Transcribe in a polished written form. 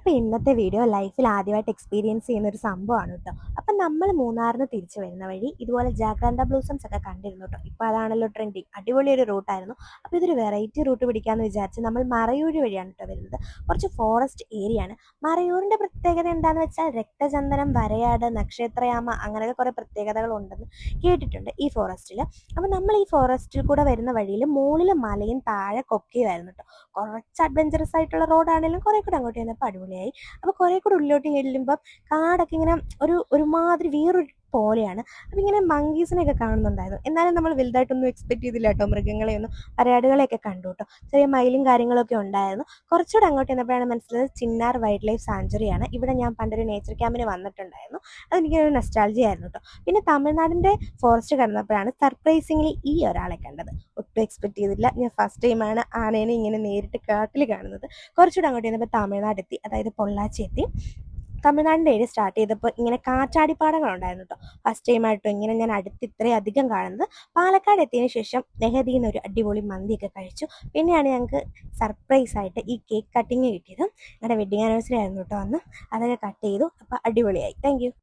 അപ്പോൾ ഇന്നത്തെ വീഡിയോ ലൈഫിൽ ആദ്യമായിട്ട് എക്സ്പീരിയൻസ് ചെയ്യുന്ന ഒരു സംഭവമാണ് കേട്ടോ. അപ്പം നമ്മൾ മൂന്നാറിന് തിരിച്ചു വരുന്ന വഴി ഇതുപോലെ ജാഗ്രത ബ്ലൂസംസ് ഒക്കെ കണ്ടിരുന്നു കേട്ടോ. ഇപ്പോൾ അതാണല്ലോ ട്രെൻഡിങ്, അടിപൊളി ഒരു റൂട്ടായിരുന്നു. അപ്പോൾ ഇതൊരു വെറൈറ്റി റൂട്ട് പിടിക്കാമെന്ന് വിചാരിച്ച് നമ്മൾ മറയൂർ വഴിയാണ് കേട്ടോ വരുന്നത്. കുറച്ച് ഫോറസ്റ്റ് ഏരിയ ആണ്. മറയൂരിൻ്റെ പ്രത്യേകത എന്താണെന്ന് വെച്ചാൽ രക്തചന്ദനം, വരയാട്, നക്ഷത്രയാമ അങ്ങനെയൊക്കെ കുറേ പ്രത്യേകതകളുണ്ടെന്ന് കേട്ടിട്ടുണ്ട് ഈ ഫോറസ്റ്റിൽ. അപ്പോൾ നമ്മൾ ഈ ഫോറസ്റ്റിൽ കൂടെ വരുന്ന വഴിയിൽ മുകളിൽ മലയും താഴെ കൊക്കയുമായിരുന്നു കേട്ടോ. കുറച്ച് അഡ്വഞ്ചറസ് ആയിട്ടുള്ള റോഡാണെങ്കിലും കുറേ കൂടെ അങ്ങോട്ട് ചെന്നപ്പോൾ അടിപൊളിയായി. അപ്പോൾ കുറേ കൂടെ ഉള്ളിലോട്ട് ചെല്ലുമ്പം കാടൊക്കെ ഇങ്ങനെ ഒരുമാതിരി വേറൊരു പോലെയാണ്. അപ്പം ഇങ്ങനെ മങ്കീസിനെയൊക്കെ കാണുന്നുണ്ടായിരുന്നു. എന്നാലും നമ്മൾ വലുതായിട്ടൊന്നും എക്സ്പെക്ട് ചെയ്തില്ല കേട്ടോ. മൃഗങ്ങളെയൊന്നും വരയാടുകളെയൊക്കെ കണ്ടു കേട്ടോ. ചെറിയ മയിലും കാര്യങ്ങളൊക്കെ ഉണ്ടായിരുന്നു. കുറച്ചുകൂടെ അങ്ങോട്ട് ചെന്നപ്പോഴാണ് മനസ്സിലായത് ചിന്നാർ വൈൽഡ് ലൈഫ് സാഞ്ചുറിയാണ്. ഇവിടെ ഞാൻ പണ്ടൊരു നേച്ചർ ക്യാമ്പിന് വന്നിട്ടുണ്ടായിരുന്നു. അതെനിക്കൊരു നൊസ്റ്റാൾജിയ ആയിരുന്നു കേട്ടോ. പിന്നെ തമിഴ്നാടിൻ്റെ ഫോറസ്റ്റ് കടന്നപ്പോഴാണ് സർപ്രൈസിംഗ്ലി ഈ ഒരാളെ കണ്ടത്. ഒട്ടും എക്സ്പെക്ട് ചെയ്തില്ല. ഞാൻ ഫസ്റ്റ് ടൈമാണ് ആനേനെ ഇങ്ങനെ നേരിട്ട് കാട്ടിൽ കാണുന്നത്. കുറച്ചുകൂടെ അങ്ങോട്ട് ചെന്നപ്പോൾ തമിഴ്നാടെത്തി, അതായത് പൊള്ളാച്ചി എത്തി. തമിഴ്നാടിൻ്റെ ഏരിയ സ്റ്റാർട്ട് ചെയ്തപ്പോൾ ഇങ്ങനെ കാറ്റാടിപ്പാടങ്ങളുണ്ടായിരുന്നു കേട്ടോ. ഫസ്റ്റ് ടൈമായിട്ടോ ഇങ്ങനെ ഞാൻ അടുത്ത് ഇത്രയും അധികം കാണുന്നത്. പാലക്കാട് എത്തിയതിന് ശേഷം നെഹദിയിൽ നിന്ന് ഒരു അടിപൊളി മന്തിയൊക്കെ കഴിച്ചു. പിന്നെയാണ് ഞങ്ങൾക്ക് സർപ്രൈസായിട്ട് ഈ കേക്ക് കട്ടിങ് കിട്ടിയത്. ഞങ്ങളുടെ വെഡിങ് ആനിവേഴ്സറി ആയിരുന്നു കേട്ടോ അന്ന്. അതൊക്കെ കട്ട് ചെയ്തു. അപ്പോൾ അടിപൊളിയായി. Thank you.